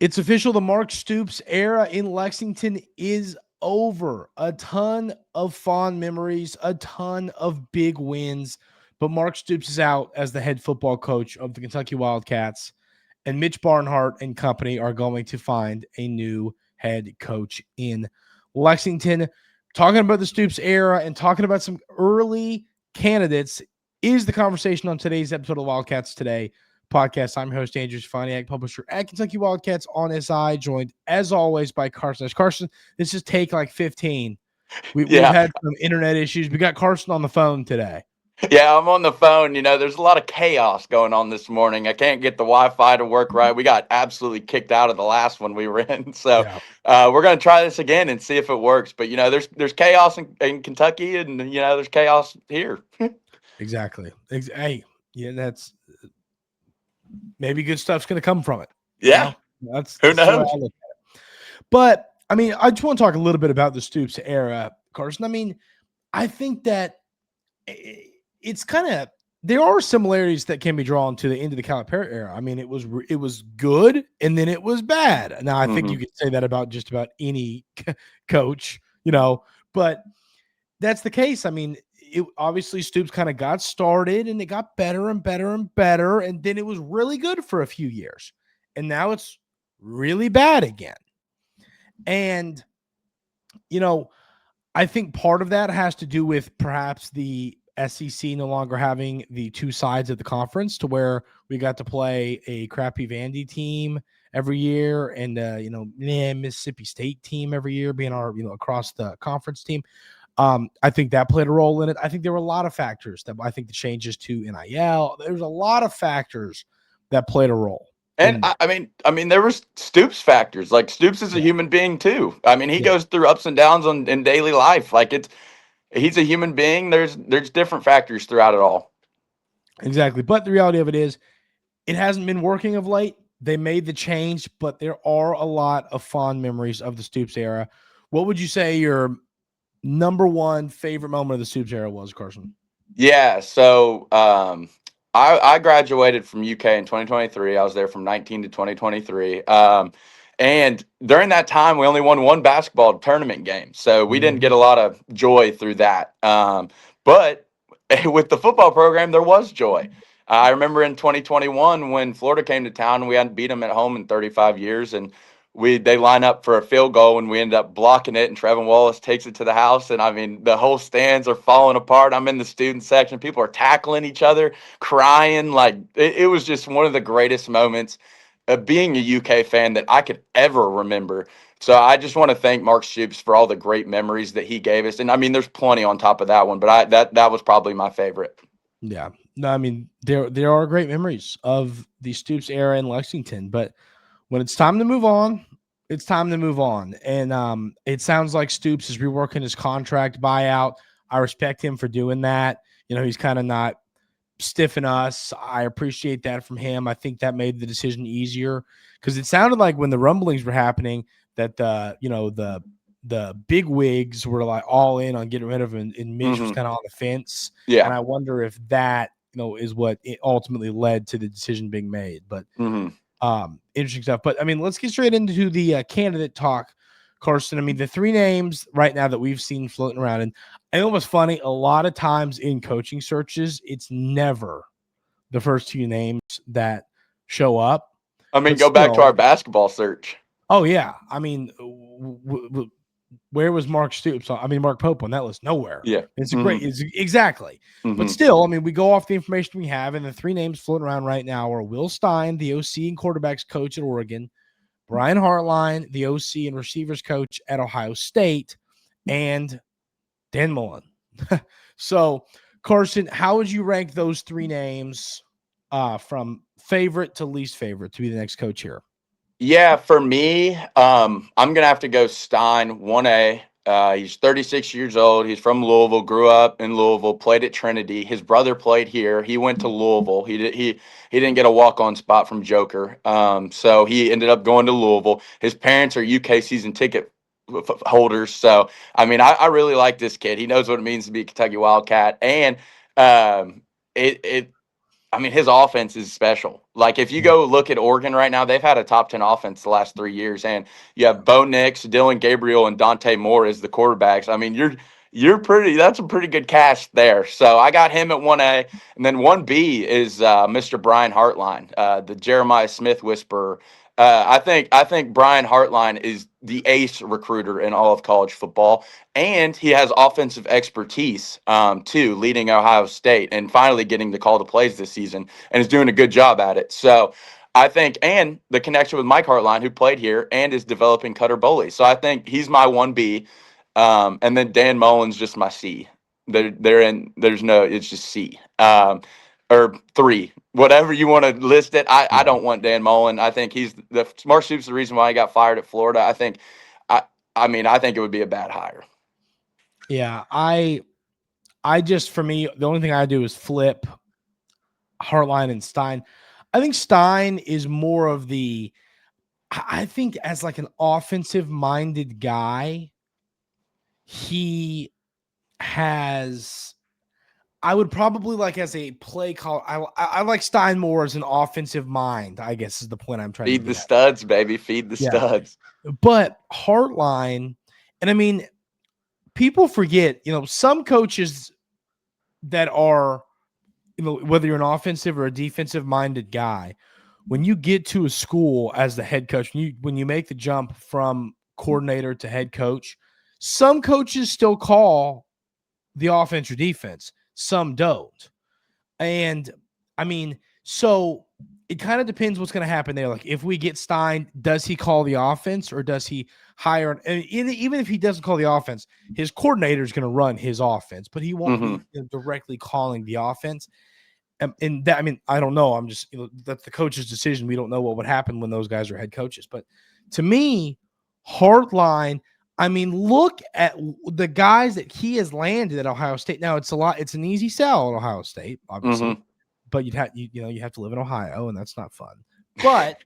It's official. The Mark Stoops era in Lexington is over. A ton of fond memories, a ton of big wins. But Mark Stoops is out as the head football coach of the Kentucky Wildcats. And Mitch Barnhart and company are going to find a new head coach in Lexington. Talking about the Stoops era and talking about some early candidates is the conversation on today's episode of Wildcats Today Podcast. I'm your host, Andrew Stefaniak, publisher at Kentucky Wildcats on SI, joined as always by Carson. Carson, this is take like 15. We've had some internet issues. We got Carson on the phone today. Yeah, I'm on the phone. There's a lot of chaos going on this morning. I can't get the Wi-Fi to work right. We got absolutely kicked out of the last one we were in. So we're going to try this again and see if it works. But, there's chaos in Kentucky and, there's chaos here. Exactly. Hey, yeah, that's maybe good stuff's going to come from it. Yeah. That's who knows? But, I just want to talk a little bit about the Stoops era, Carson. I think that it's kind of there are similarities that can be drawn to the end of the Calipari era. It was good and then it was bad. Now I think you could say that about just about any coach, but that's the case. It obviously Stoops kind of got started and it got better and better and better, and then it was really good for a few years, and now it's really bad again. And I think part of that has to do with perhaps the SEC no longer having the two sides of the conference, to where we got to play a crappy Vandy team every year and Mississippi State team every year being our across the conference team. I think that played a role in it. I think there were a lot of factors that I think the changes to NIL. There's a lot of factors that played a role. And there was Stoops factors. Like Stoops is a human being too. He goes through ups and downs in daily life. He's a human being. There's different factors throughout it all. Exactly. But the reality of it is it hasn't been working of late. They made the change, but there are a lot of fond memories of the Stoops era. What would you say your number one favorite moment of the Stoops era was, Carson? Yeah. So, I graduated from UK in 2023. I was there from 19 to 2023. And during that time, we only won one basketball tournament game. So we didn't get a lot of joy through that. But with the football program, there was joy. I remember in 2021 when Florida came to town and we hadn't beat them at home in 35 years. And they line up for a field goal and we end up blocking it, and Trevin Wallace takes it to the house. And the whole stands are falling apart. I'm in the student section. People are tackling each other, crying. It was just one of the greatest moments of being a UK fan that I could ever remember. So I just want to thank Mark Stoops for all the great memories that he gave us. And there's plenty on top of that one, but that was probably my favorite. Yeah. No, there are great memories of the Stoops era in Lexington, but when it's time to move on, it's time to move on. And it sounds like Stoops is reworking his contract buyout. I respect him for doing that. He's kind of not stiffing us. I appreciate that from him. I think that made the decision easier, because it sounded like when the rumblings were happening that the big wigs were like all in on getting rid of him, and Mitch was kind of on the fence. Yeah. And I wonder if that, is what it ultimately led to the decision being made. But interesting stuff. But let's get straight into the candidate talk, Carson. The three names right now that we've seen floating around, and I know what's funny, a lot of times in coaching searches, it's never the first two names that show up. Go back to our basketball search. Oh yeah. Where was Mark Stoops? Mark Pope on that list? Nowhere. Yeah. It's exactly. But still, we go off the information we have, and the three names floating around right now are Will Stein, the OC and quarterbacks coach at Oregon, Brian Hartline, the OC and receivers coach at Ohio State, and Dan Mullen. So, Carson, how would you rank those three names from favorite to least favorite to be the next coach here? Yeah, for me, I'm going to have to go Stein, 1A. He's 36 years old. He's from Louisville, grew up in Louisville, played at Trinity. His brother played here. He went to Louisville. He didn't get a walk-on spot from Joker. So he ended up going to Louisville. His parents are UK season ticket holders. So, I really like this kid. He knows what it means to be a Kentucky Wildcat. And I mean, his offense is special. Like, if you Yeah. go look at Oregon right now, they've had a top 10 offense the last 3 years. And you have Bo Nix, Dylan Gabriel, and Dante Moore as the quarterbacks. I mean, that's a pretty good cast there. So I got him at 1A. And then 1B is Mr. Brian Hartline, the Jeremiah Smith whisperer. I think Brian Hartline is the ace recruiter in all of college football, and he has offensive expertise too, leading Ohio State and finally getting the call to plays this season, and is doing a good job at it. So I think, and the connection with Mike Hartline, who played here and is developing Cutter Boley. So I think he's my 1B, and then Dan Mullen's just my C. There's no, it's just C. Or 3, whatever you want to list it. I don't want Dan Mullen. I think he's the Mark Stoops. The reason why he got fired at Florida. I think it would be a bad hire. Yeah, I just, for me, the only thing I do is flip Hartline and Stein. I think Stein is more of I think as like an offensive minded guy, he has, I would probably like as a play call. I like Stein more as an offensive mind, I guess is the point I'm trying to Feed get the at. studs, baby. Feed the studs. But Hartline, and I mean, people forget, some coaches that are, whether you're an offensive or a defensive minded guy, when you get to a school as the head coach, when you make the jump from coordinator to head coach, some coaches still call the offense or defense, some don't. And I mean, so it kind of depends what's going to happen there. Like, if we get Stein, does he call the offense or does he hire? And even if he doesn't call the offense, his coordinator is going to run his offense, but he won't be directly calling the offense. And that, I mean, I don't know. I'm just, that's the coach's decision. We don't know what would happen when those guys are head coaches. But to me, Hartline, I mean, look at the guys that he has landed at Ohio State. Now, it's an easy sell at Ohio State, obviously, but you have to live in Ohio, and that's not fun. But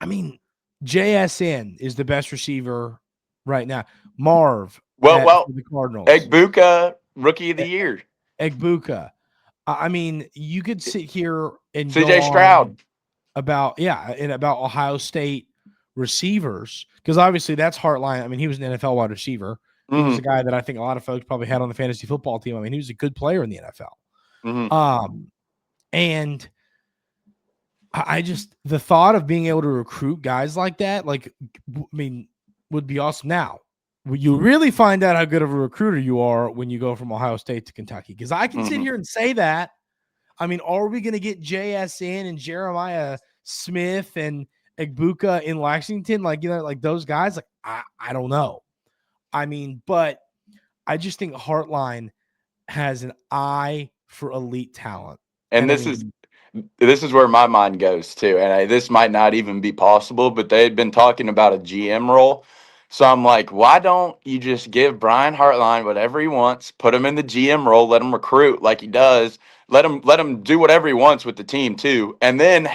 I mean, JSN is the best receiver right now. Marv, Well, the Cardinals. Egbuka, rookie of the year. Egbuka. I mean, you could sit here and CJ Stroud about Ohio State receivers, because obviously that's Hartline. I mean, he was an NFL wide receiver. He was a guy that I think a lot of folks probably had on the fantasy football team. I mean, he was a good player in the NFL. And I just, the thought of being able to recruit guys like that, like, I mean, would be awesome. Now, you really find out how good of a recruiter you are when you go from Ohio State to Kentucky. Because I can sit here and say that. I mean, are we going to get JSN and Jeremiah Smith and Egbuka in Lexington? Like, like those guys? Like, I don't know. I mean, but I just think Hartline has an eye for elite talent. And this is where my mind goes too. And this might not even be possible, but they had been talking about a GM role. So I'm like, why don't you just give Brian Hartline whatever he wants, put him in the GM role, let him recruit like he does, let him do whatever he wants with the team too, and then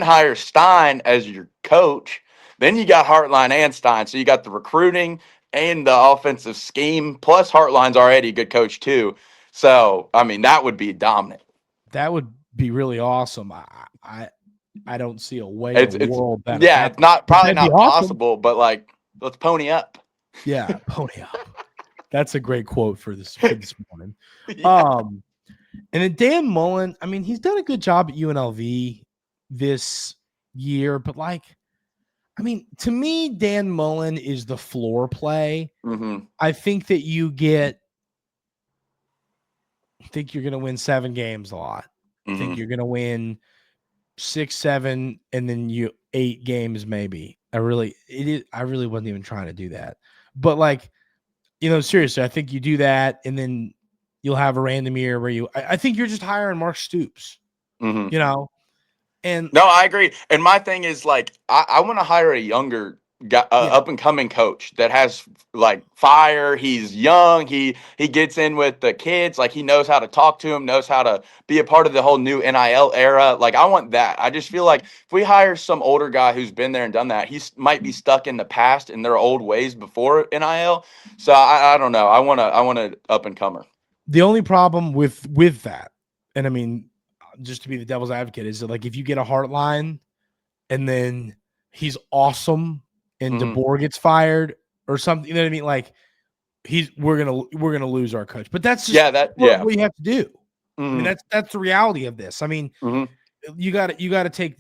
hire Stein as your coach. Then you got Hartline and Stein, so you got the recruiting and the offensive scheme. Plus Hartline's already a good coach too. So I mean, that would be dominant. That would be really awesome. I don't see a way in the world that. Yeah, it's probably not awesome. possible, but like, let's pony up. Yeah, pony up. That's a great quote for this morning. Yeah. And then Dan Mullen, I mean, he's done a good job at UNLV this year, but like, I mean, to me, Dan Mullen is the floor play. I think that you're going to win 7 games a lot. I think you're going to win 6, 7, and then 8 games maybe. I really wasn't even trying to do that. But like, seriously, I think you do that, and then you'll have a random year where I think you're just hiring Mark Stoops. And no, I agree. And my thing is like, I want to hire a younger guy, up and coming coach that has like fire. He's young. He gets in with the kids. Like, he knows how to talk to them, knows how to be a part of the whole new NIL era. Like, I want that. I just feel like if we hire some older guy who's been there and done that, he might be stuck in the past in their old ways before NIL. So I don't know. I want to up and comer. The only problem with that, and I mean, just to be the devil's advocate, is that like if you get a Hartline and then he's awesome and DeBoer gets fired or something, you know what I mean? Like we're gonna lose our coach. But that's just what you have to do. I mean, that's the reality of this. I mean, you gotta take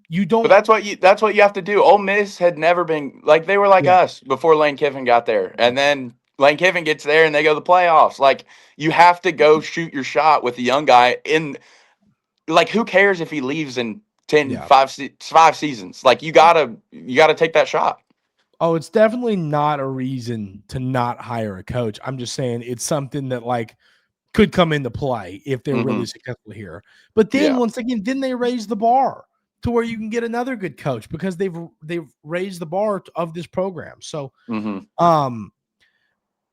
you don't. But that's what you have to do. Ole Miss had never been like they were like us before Lane Kiffin got there, and then Lane Kiffin gets there and they go to the playoffs. Like you have to go shoot your shot with the young guy. In like who cares if he leaves in 5 seasons? Like you gotta take that shot. Oh, it's definitely not a reason to not hire a coach. I'm just saying it's something that like could come into play if they're really successful here. But then once again, then they raise the bar to where you can get another good coach because they've raised the bar of this program. So,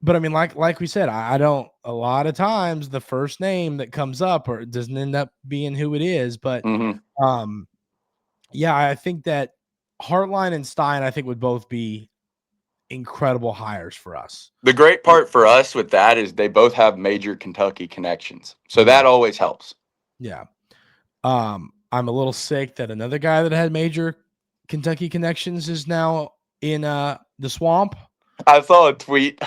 but I mean, like we said, I don't. A lot of times, the first name that comes up or it doesn't end up being who it is. But yeah, I think that Hartline and Stein, I think, would both be incredible hires for us. The great part for us with that is they both have major Kentucky connections, so that always helps. Yeah. I'm a little sick that another guy that had major Kentucky connections is now in the swamp. I saw a tweet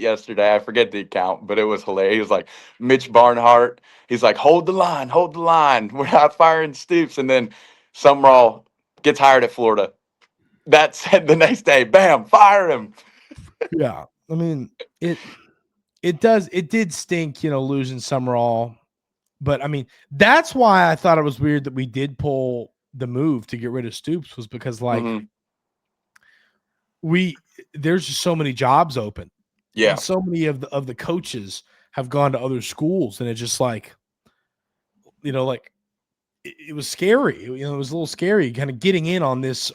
yesterday. I forget the account, but it was hilarious. He was like, Mitch Barnhart. He's like, hold the line. We're not firing Stoops. And then Sumrall gets hired at Florida. That said, the next day, bam, fire him. Yeah. I mean, it did stink, losing Sumrall. But I mean, that's why I thought it was weird that we did pull the move to get rid of Stoops was because like there's just so many jobs open. Yeah. And so many of the coaches have gone to other schools and it's just like, like it was scary. It was a little scary kind of getting in on this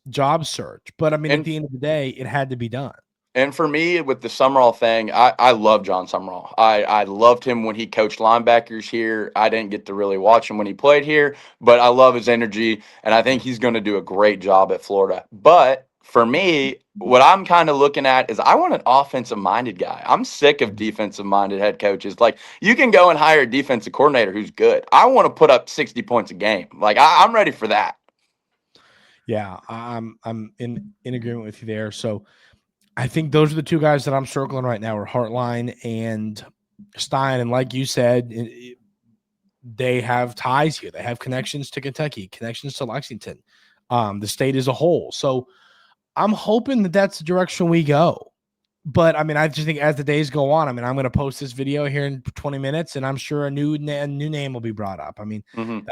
job search. But I mean, at the end of the day, it had to be done. And for me, with the Sumrall thing, I love John Sumrall. I loved him when he coached linebackers here. I didn't get to really watch him when he played here, but I love his energy, and I think he's going to do a great job at Florida. But for me, what I'm kind of looking at is I want an offensive-minded guy. I'm sick of defensive-minded head coaches. Like, you can go and hire a defensive coordinator who's good. I want to put up 60 points a game. Like, I'm ready for that. Yeah, I'm in agreement with you there. So, I think those are the two guys that I'm circling right now are Hartline and Stein. And like you said, they have ties here. They have connections to Kentucky, connections to Lexington, the state as a whole. So I'm hoping that that's the direction we go. But, I mean, I just think as the days go on, I mean, I'm going to post this video here in 20 minutes, and I'm sure a new name will be brought up. I mean,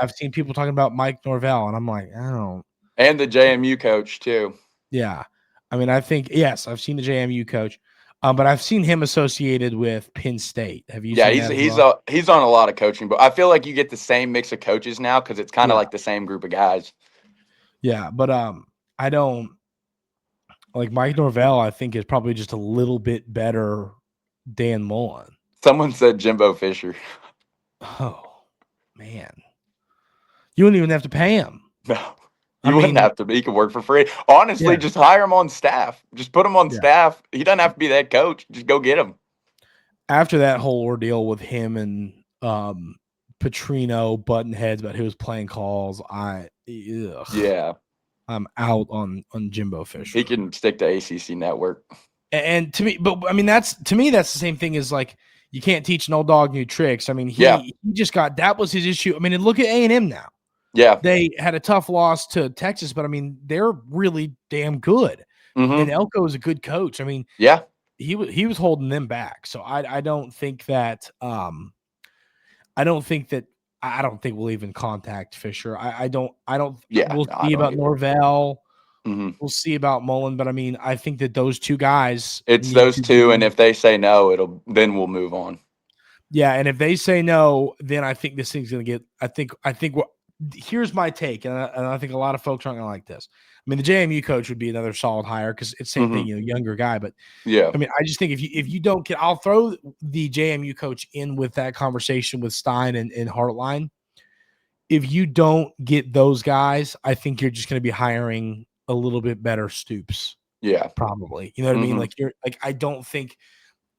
I've seen people talking about Mike Norvell, and I'm like, I don't. And the JMU coach, too. Yeah. I mean, I think, yes, I've seen the JMU coach, but I've seen him associated with Penn State. Have you seen that? He's on a lot of coaching, but I feel like you get the same mix of coaches now because it's kind of like the same group of guys. Yeah, but I don't like Mike Norvell. I think is probably just a little bit better Dan Mullen. Someone said Jimbo Fisher. Oh man, you wouldn't even have to pay him. No. You wouldn't have to. He could work for free. Honestly, just hire him on staff. Just put him on staff. He doesn't have to be that coach. Just go get him. After that whole ordeal with him and Petrino button heads about who was playing calls, I'm out on Jimbo Fisher. He can stick to ACC Network. And to me, but I mean, that's the same thing as like you can't teach an old dog new tricks. I mean, he just that was his issue. I mean, and look at A&M now. Yeah. They had a tough loss to Texas, but I mean, they're really damn good. And Elko is a good coach. I mean, he was holding them back. So I don't think that I don't think we'll even contact Fisher. We'll see about Norvell. We'll see about Mullen, but I mean, I think that those two guys. It's those two, and if they say no, then we'll move on. Yeah, and if they say no, then I think this thing's gonna get. I think here's my take, and I think a lot of folks aren't going to like this. I mean, the JMU coach would be another solid hire because it's the same thing, younger guy. But I mean, I just think if you don't get, I'll throw the JMU coach in with that conversation with Stein and Hartline. If you don't get those guys, I think you're just going to be hiring a little bit better Stoops. Yeah, probably. You know what I mean? Like I don't think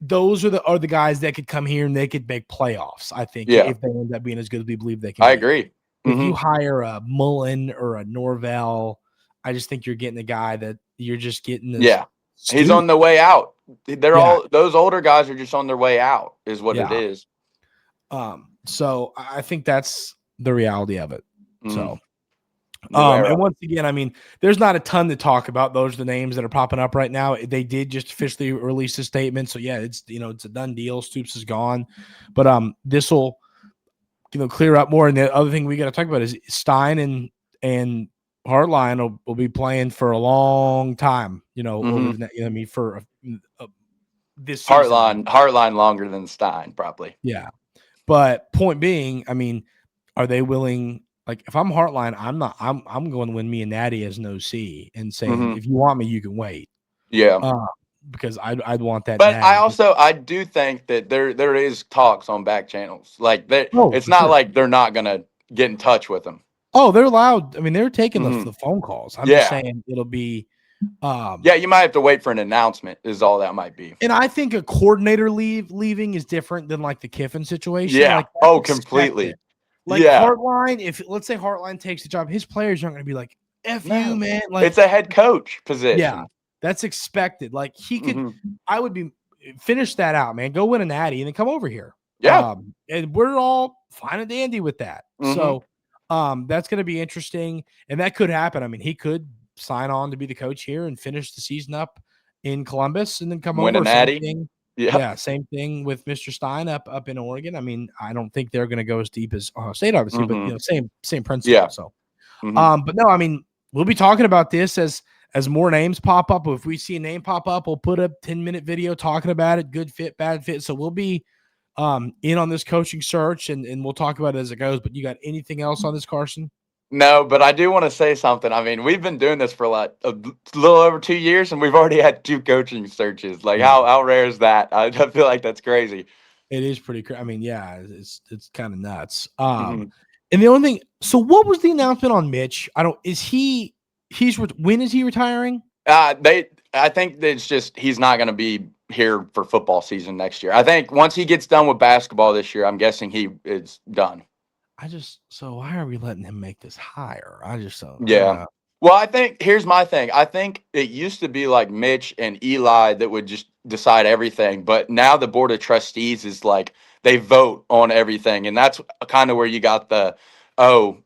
those are the guys that could come here and they could make playoffs. I think Yeah, if they end up being as good as we believe they can I be. agree. If you hire a Mullen or a Norvell, I just think you're getting a guy that you're just getting this. Yeah, he's on the way out. They're Yeah. all those older guys are just on their way out, is what it Yeah. is. So I think that's the reality of it. So, New era. and once again, I mean, there's not a ton to talk about. Those are the names that are popping up right now. They did just officially release a statement. So yeah, it's a done deal. Stoops is gone, but this will clear up more. And the other thing we got to talk about is Stein and Hartline will be playing for a long time. Over the for this season. Hartline longer than Stein probably. Yeah, but point being, I mean, are they willing? Like, if I'm Hartline, I'm going to win me a natty as an OC and saying, if you want me, you can wait. Yeah. Because I'd want that. But I do think that there is talks on back channels. Like it's not like they're not gonna get in touch with them. Oh, they're loud. I mean, they're taking the phone calls. I'm just saying it'll be. You might have to wait for an announcement. Is all that might be. And I think a coordinator leaving is different than like the Kiffin situation. Yeah. Like, completely. Like Hartline, if let's say Hartline takes the job, his players aren't going to be like, "F you, man." Like, it's a head coach position. Yeah, that's expected. Like he could, I would be finish that out, man. Go win a natty and then come over here. Yeah, and we're all fine and dandy with that. So, that's going to be interesting, and that could happen. I mean, he could sign on to be the coach here and finish the season up in Columbus, and then come win over. A natty. Yeah, same thing with Mr. Stein up in Oregon. I mean, I don't think they're going to go as deep as Ohio State, obviously, but same principle. Yeah. So, but no, I mean, we'll be talking about this as more names pop up. If we see a name pop up, we'll put a 10-minute video talking about it, good fit, bad fit. So we'll be in on this coaching search, and we'll talk about it as it goes. But you got anything else on this, Carson? No, but I do want to say something. I mean, we've been doing this for like a little over 2 years, and we've already had 2 coaching searches. Like, how rare is that? I feel like that's crazy. It is pretty crazy. I mean, yeah, it's kind of nuts. And the only thing, so what was the announcement on Mitch? When is he retiring? I think that it's just he's not going to be here for football season next year. I think once he gets done with basketball this year, I'm guessing he is done. So why are we letting him make this higher? I just don't. Yeah. Well, I think here's my thing. I think it used to be like Mitch and Eli that would just decide everything, but now the board of trustees is like they vote on everything, and that's kind of where you got they want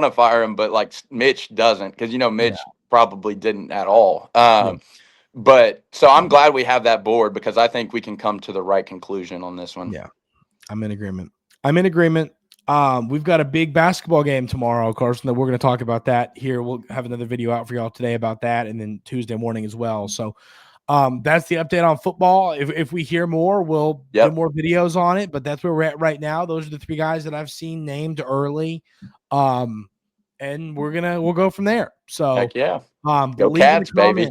to fire him, but like Mitch doesn't, because Mitch probably didn't at all. But so I'm glad we have that board, because I think we can come to the right conclusion on this one. Yeah, I'm in agreement. We've got a big basketball game tomorrow, Carson, that we're going to talk about that here. We'll have another video out for y'all today about that, and then Tuesday morning as well. So that's the update on football. If we hear more, we'll do more videos on it, but that's where we're at right now. Those are the 3 guys that I've seen named early. And we'll go from there. So heck yeah. Go Cats, baby.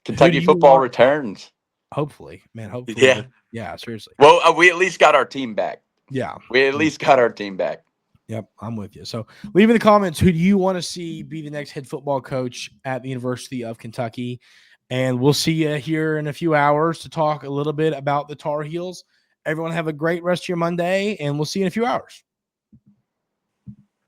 Kentucky football returns. Hopefully, man. Hopefully. Yeah. Yeah, seriously. Well, we at least got our team back. Yeah. We at least got our team back. Yep, I'm with you. So leave in the comments, who do you want to see be the next head football coach at the University of Kentucky? And we'll see you here in a few hours to talk a little bit about the Tar Heels. Everyone have a great rest of your Monday, and we'll see you in a few hours.